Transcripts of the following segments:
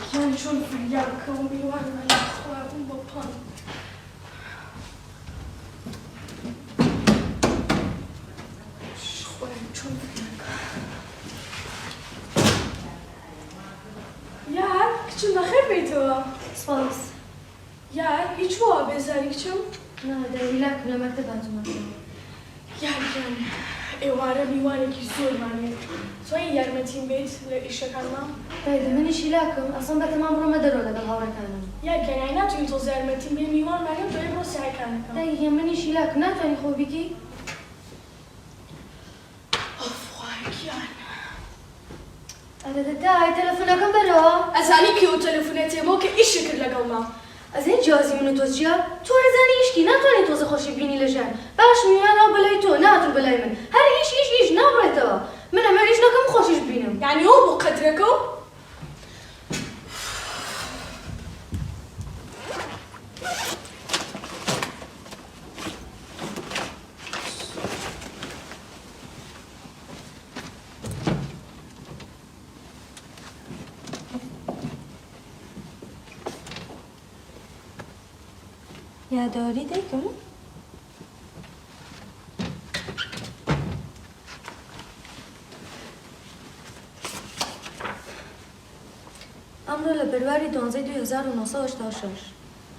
کیان چون فریاکە و میوان خواهم بۆ پان خۆیان چۆن فریاکە یار کچم بەخێر بیتەوە سپاس یار هیچ وە بێزاری کچم نا دەریلاکم لە مەکتەباتم یارگیان ئێوارە میوانێکی زۆرمانێت توانین یارمەتیم بێت لە ئیشەکانمان بەیدە منیشی لاکم ئەسڵ بەتەمان بڕۆمە دەرەوە لەگەڵ هاوڕێکانم یارگیان ناتوانین تۆزە یارمەتیم بێ میوانمانێت دوێ بۆ سیاکانەکەم دایگە منیشی لاکم ناتوانین خۆ بیکی ئەفوایگیان دای تەلەفۆنەکەم بەرەوە ئەزانی کێ و تەلەفۆنێتێمەوە کە ئیشی کرد لەگەڵ ما ئەزێ جیازی من و تۆ چییە؟ تۆ ڕێزانی ئیشکی ناتوانێت تۆزە خۆشی بینی لە ژیان باش میوانەوە بەلای تۆ ناتون بەلای من هەر ئیش نابڕێتەوە من ئەمە ئیش نەکەم خۆشیش بینم یعنی ئەو بۆ قەدرەکە و یادداری دەیکەم؟ ئەمڕۆ لە بەرواری 12 2986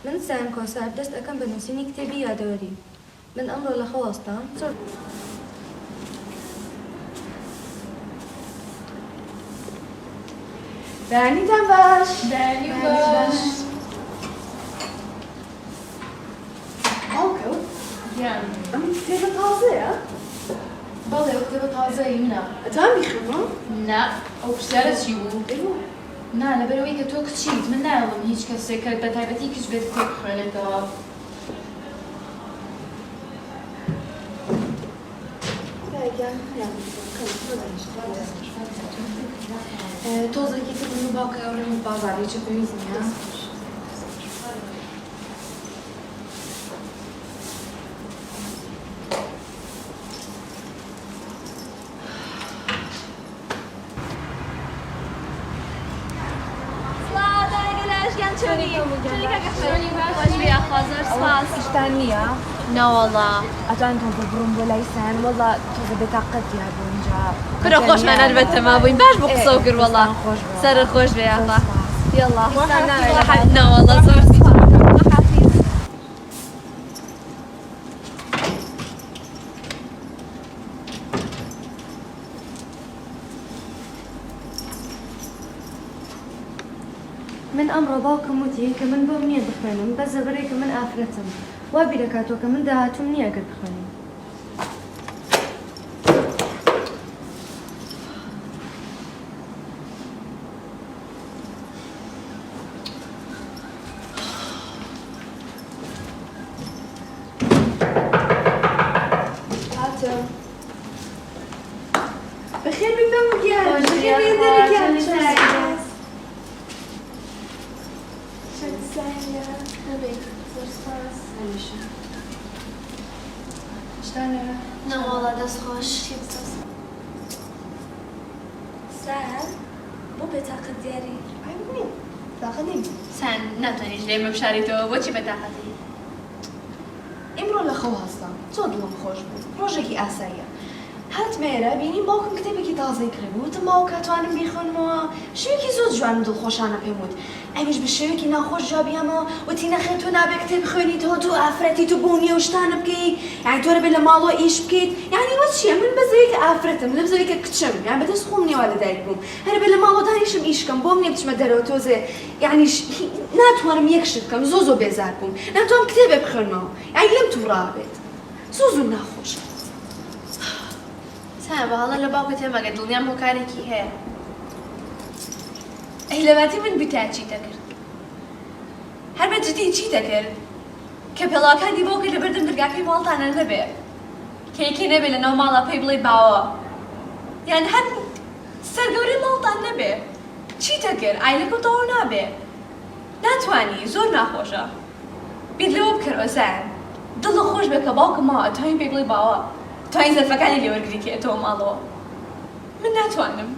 من سایم کۆسار دەست ئەەکەم بە نووسینی کتێبی یادەوەری من ئەمڕۆ لە خەوەستان زۆر بەیانیتان باش بەیانی باش ئەڵکەو گیان ئەم کتێبە تازەیە؟ بەڵێ ئەو کتێبە تازەی منە ئەتان بیخێمەوە؟ نا ئەو پرسیارە چی بوو؟ نا لەبەرەوەی کە تۆ کچیت من ناوڵم هیچ کەسێک کە بە تایبەتی کچ بێت کتێب بخوێنێتەوە تۆزێکی تر من و باوکە ئەوڕێم بازاڕی چه پێویست نییە؟ اشتانية نا والله أتوان تنظر برون بولايسان والله تنظر بطاقت يا بونجا برا خوش معنا البتة ما بوين باش بقصوكر والله سر خوش بيا الله يلا نا والله زورتي من ئەمڕۆ باوکم وتی کە من بۆم نییە بخوێنم بەس زەبەرێکە من ئافرەتم وا بیرەکاتەوە کە من داهاتوم نییە ئەگەر بخوێنم بەخێر بیتەوە گیان بەخێر بیتەوە نا والله دەست خۆش سەر بۆ بێتاقەت دیاری سان ناتوانیش لێمە بشاریتەوە بۆچی بەتاقەتی ئیمڕۆ لە خەو هەستم زۆر دڵم خۆش بوو ڕۆژێکی ئاساییە هات مێرە بینیم باوکم کتێبێکی تازەی کڕبوو وتم باوکە توانم بیخۆنمەوە شوێکی زۆر جوان و دڵخۆشانە پێم وت ئەمیش بە شێوێکی ناخۆش جوابیەمەوە وتی نەخێت تۆ نابێ کتێب بخوێنیتەوە تۆ ئافرەتی تو بوونیە و شتانە بکەیت یعنی تۆرە بێ لە ماڵەوە ئیش بکەیت یعنی وە چییە من بەزەوەی کە ئافرەتم لە بزەوەی کە کچم یان بەدەست خۆم نیوە لەدایک بووم هەر بێ لە ماڵەوە دانیشم ئیشکەم بۆم نییە بچمە دەرەوە تۆزێ یعنی ناتوانم یەک شت بکەم زۆ بێزار بووم ناتوانم کتێبێ بخوێنمەوە یعنی لەم تووڕا بێت زۆر ناخۆشە سان بەهاڵە لە باوکە تێمەگە دڵنیام بۆ کارێکی هەیە ئەی لەباتی من بیتا چی دەکرد هەر بە جدی چی دەکرد کە پێڵاوەکانی باوکە لەبەردەم دەرگاکەی ماڵتانە نەبێ کە یەکێ نەبێ لە ناو ماڵا پێی بڵێ باوە یان هەر سەرگەورەی ماڵتان نەبێ چی دەکرد ئایلەکە و تەواو نابێ ناتوانی زۆر ناخۆشە بیر لەوە بکەرەوە سان دڵە خۆش بێ کە باوکە ماوە توانین پێی بڵێ باوە توانین زەرفەکانی لێوەرگری کێتەوە ماڵەوە من ناتوانم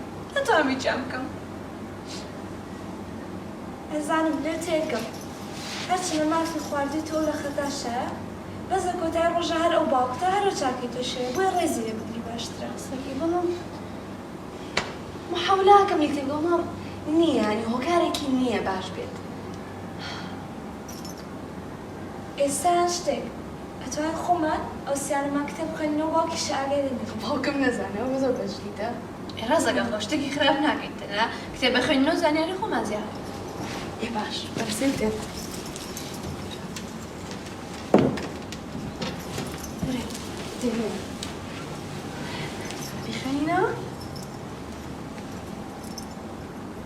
هیچیان بکەم ئەزانم لێ تێکم هەرچنە مافی خواردی تۆ لە خەتاشە بەس لە کۆتای ڕۆژە هەر ئەو باوکتە هەرە چاکی تۆشێ بۆی ڕێزی لێ بگری باشترە سەکی بڵم محاولاکەم یەکتێک گۆمەڕ نییە ینی هۆکارێکی نییە باش بێت ئێستایان شتێک ئەتوان خۆمان ئەو سیانەما کتێب بخوێنینەوە باوکیش ئاگای لێ نەکەم باوکم نەزانێ ئەو زۆر بەجلیتە ڕاز ئەگەر خۆ شتێکی خراپ ناکەیتەوە کتێبە خوێندنەوە زانیاری خۆمان زیاد ێ باش بەرسێ دێت بخوێنینەوە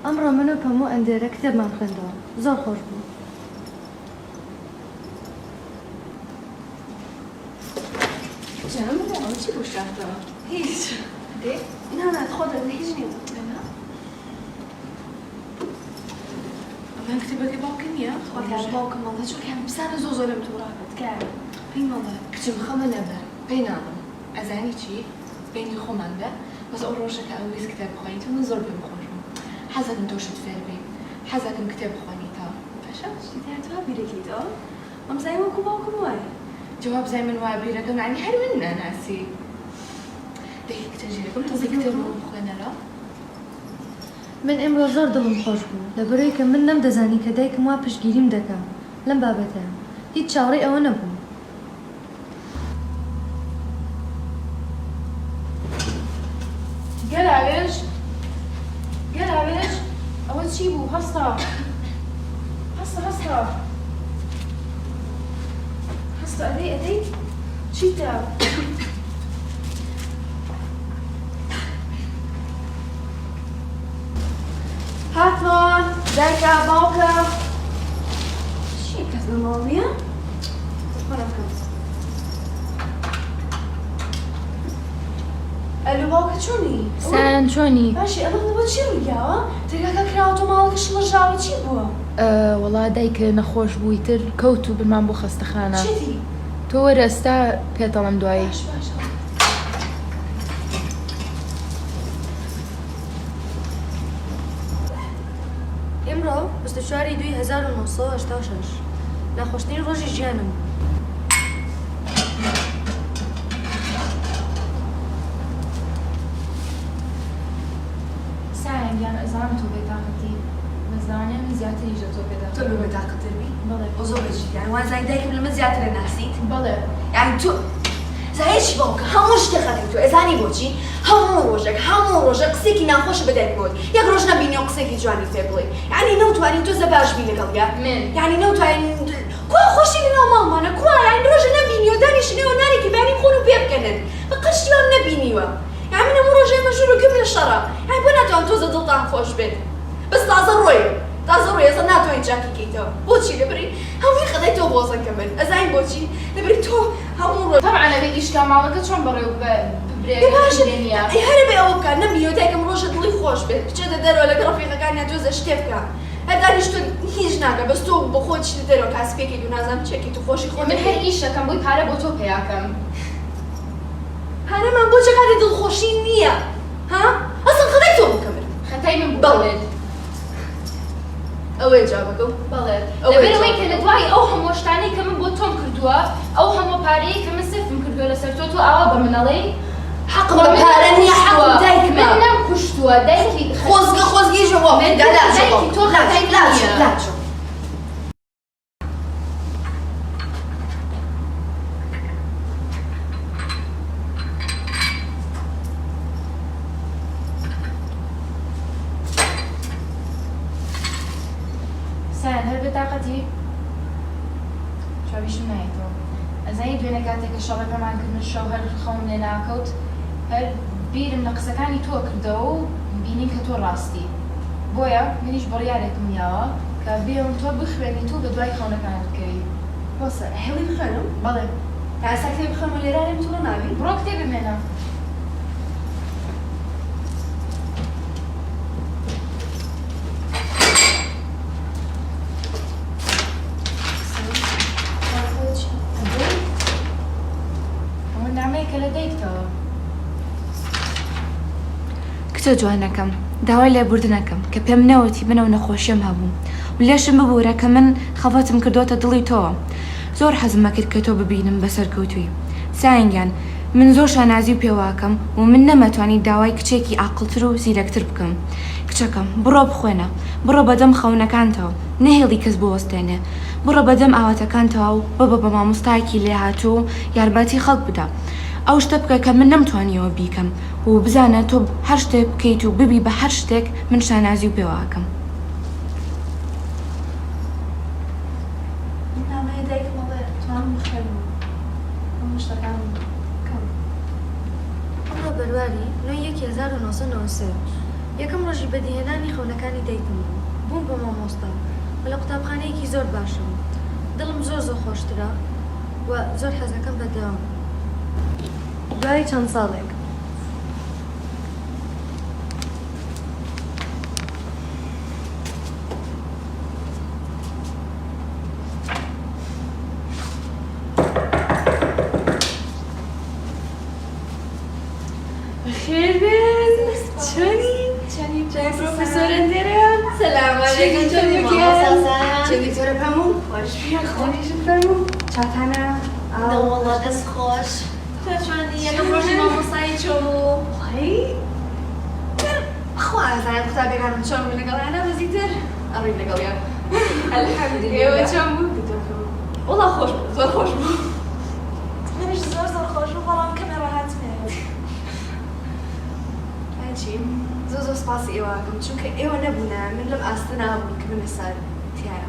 ئەمڕۆ من و هەموو ئەندێرە کتێبمان خوێندەوە زۆر خۆش بوو. جەم ئەو چی بۆ شاردەوە هیچ دێ نانا خۆدە هیچ نییە ئەمە کتێبەکەی باوکە نییە خۆدار باوکم ماڵە چونکە هەم پسانە زۆر زۆر لەم تووڕابێت کار پێی ماڵە کچم خەمە نەبەر پێی ناڵم ئەزانی چی بینی خۆمان بە بەس ئەو ڕۆژەکە ئەو ویست کتێب بخوێنیتەوە من زۆر پێم خۆش بوو حەزەکەم تۆشت فێر بی حەزەکەم کتێب بخوێنیتەوە باشە شتی تۆ بیرەکەیتەوە ئەم زای وەکو باوکم وایە جواب زای من وایە بیرەکەم ینی هەر من ناناسی دەی کتێژیرەکەم تۆزی کتێبەوە بخوێنەرە من ئێمڕۆ زۆر دڵم خۆش بوو لەبەرەوەی کە من نەمدەزانی کە دایکم وا پشتگیریم دەکەم لەم بابەتەیە هیچ چاوەڕێی ئەوە نەبوو. گەلاوێژ ئەوە چی بوو هەستا ئەدەی چیتە هاتۆن دایکە باوکە چی کەس لە ماڵ نییە؟ ئەلو باوکە چۆنی؟ سان چۆنی؟ باشی ئەمە بۆ چی ڕوویاوە؟ تێگاکە کراوەتە ماڵەکە شڵەژاوە چی بووە؟ وەڵا دایکە نەخۆش بووی تر کەوت و بمان بۆ خەستەخانە چیتی؟ تۆ وەرەستا پێتەڵم دوایی باش باش ئێمڕۆ 24/2086 ناخۆشترین ڕۆژی ژیانم. سایان ئەزانم تۆ بێتاقەتی بەزانێن زیاتریش لە تۆ پێدا تۆ بێ تاقەتربی؟ بەڵێ ئەو زۆر بەجیدیان وازای دایکم لەمە زیاترە ناسیت؟ بەڵێ یعنی تۆ زایەکی باوکە هەموو شتێکەکەی تۆ ئەزانی بۆچی هەموو ڕۆژێک قسێکی ناخۆش بەدایک بۆت یەک ڕۆژ نەبینی و قسێکی جوانی فێ بڵێ یعنی نەوتوانی تۆ زە باش بی لەگەڵ یا من یعنی نەوتوانی کوا خۆشی لەناو ماڵمانە کوا یعنی ڕۆژە نەبینی و دانیشتنەوە نارێکی بانی خۆن و پێ بکەنن بە قەشتیوان نەبینیوە یعنی من هەموو ڕۆژێ مەژور و گم لە شەڕە یعنی بۆ ناتوان تۆزە دڵتان خۆش بێت بەس تازە ڕۆیە ئێستا ناتوانین چاکی کەیتەوە بۆچی لەبەری هەمووی خەدای تۆ بۆزەکە من ئەزانین بۆچی لەبەری تۆ هەموو ڕۆژ طبعا ئەبێ ئیشکا ماڵەکە چۆن بەڕێو باشە هەرە بێ ئەوە بکات نەبینیەوە دایکم ڕۆژە دڵی خۆش بێت بچێتە دەرەوە لەگە ڕەفیقەکانیان تۆزە شتێ بکە هەر دانیشتۆ هیچ ناکە بەس تۆ بە خۆت چیتە دەرەوە کاسپێکی و نازانم چێکی تو خۆشی خۆت من هەر ئیشەکەم بۆی پارە بۆ تۆ پێیاکەم هەرەمان بۆ جەکاتی دڵخۆشی نییە ها ئەسڵ خەدای تۆ بکە من خەتای من بڵێت ئەوەیە جوابەکەم بەڵێ لەبەرەوەی کە لە دوای ئەو هەموو شتانەی کە من بۆ تۆم کردووە ئەو هەموو پارەی کە من سرفم کردووە لەسەر تۆ تۆ ئاوا بە منەڵێ حەقم بە پارە نییە حەقم دایکمە من نەمکوشتووە دایکی خۆزگەیشە بۆ من دایکی تۆ خەتای نییە لاچۆ سایان هەر بێتاقەتی چاویشم نایەتەوە ئەزانی دوێنێ کاتێککە شەڕەکەمان کردن شەو هەر خەون لێ ناکەوت هەر بیرم لە قسەکانی تۆ کردەوە و بینین کە تۆ ڕاستی بۆیە منیش بڕیارێکم نیاوە کە بێم تۆ بخوێنی تۆ بە دوای خەونەکانت بکەوی بۆسە هێڵی بخوێنم بەڵێ تا ئێستا کتێب بخوێنم و لێرانێم تۆ ناوی بڕۆ کتێب بمێنە ئەمە نامەیەکە لە دایکتەوە کتە جوانەکەم داوای لێبوردنەکەم کە پێم نەوەتی بنەوە نەخۆشیەم هەبوو و لێشم ببوورە کە من خەفەتم کردوتە دڵی تۆوە زۆر حەزمە کرد کە تۆ ببینم بەسەرکەوتووی ساینگیان من زۆر شانازی و پێواکەم و من نەمەتوانی داوای کچێکی عاقڵتر و زیرەکتر بکەم کچەکەم بڕۆ بخوێنە بڕۆ بەدەم خەونەکانتەوە نەهێڵی کەس بوەستێنێ بڕۆ بەدەم ئاواتەکانتەوە و ببە بە مامۆستایەکی لێهاتوو یارمەتی خەڵک بدە ئەو شتە بکە کە من نەمتوانیەوە بیکەم و بزانە تۆ هەر شتێک بکەیت و ببی بە هەر شتێک من شانازی و پێواکەم نامەیە دایکمەڵێ توانم بخێنم ئەم شتەکان بکەم ئەمڕۆ بەرواری 1993 یەکەم ڕۆژی بەدیهێنانی خەونەکانی دایکم بووم بە مامۆستا و لە قوتابخانەیەکی زۆر باشم دڵم زۆر خۆشترە و زۆر حەزەکەم بەدەوام دوای چەند ساڵێک سلام علیکم چطوری دکتر پامون خوش خونیشون پامون چاتانا والله دەست خۆش چۆنی یەکەم ڕۆژی مامۆستایی چۆمو خوا ئازانم قوتابیەکانم چۆن بوو لەگەڵیانە بەزیتر ئەڕووی لەگەڵیان ئەلحەمدولێوە چۆن بوو وەڵا خۆش بوو زۆر خۆش بوو منیش زۆر خۆش بوو بەڵام کەمێ ڕاهاتمێ چی زۆر سپاسی ئێوەکەم چونکە ئێوە نەبوونە من لەم ئاستە نابوون کە من لەسەر تایە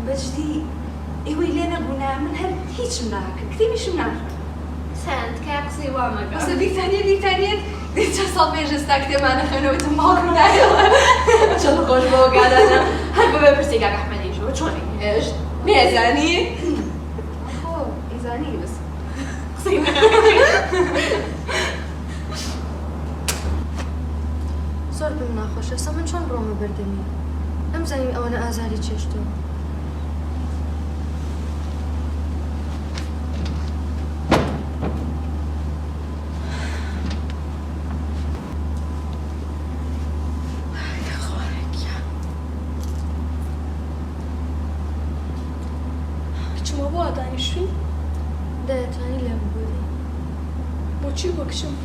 بەجدی ئێوەی لێ نەبوونە من هەر هیچم ناکرد کتێبیشم ناکرد سند کە قسەی وامەگە بەسە بیتانیت چەند ساڵ پێش ئێستا کتێبانە خوێنەوەتم باوکم نایەوە چۆن خۆش بەوە گادانە هەر بەبێ پرسی کاک ئەحمەدیشەوە چۆنی هێشت مێزانی خۆ ئیزانی بس قسەی زۆر بم ناخۆشە سە من چۆن بڕۆمە بەردەمی ئەمزانیم ئەوەنە ئازاری چێشتەوە چمە بۆ دانیشتوی دەتوانی لێ ببووری بۆچی وەکشم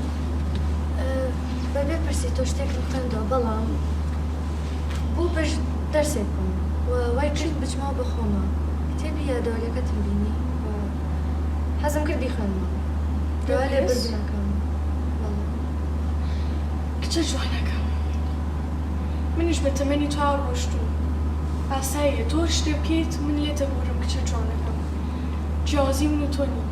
بەبێ پرسی تۆ شتێکم خوێندەوە بەڵام بوو بەش دەرسێک بووم و وای کرد بچمەوە بخۆمە کتێبی یادەوەریەکەتم بینی حەزم کرد بیخوێنمەوە دوای لێ بردنەکەم کچە جوانەکە منیش بە تەمەنی تو هەڵگۆشتوم ئاساییە تۆ شتێ بکەیت من لێتە بورم کچە جوانەکەم جیازی من و تۆ نی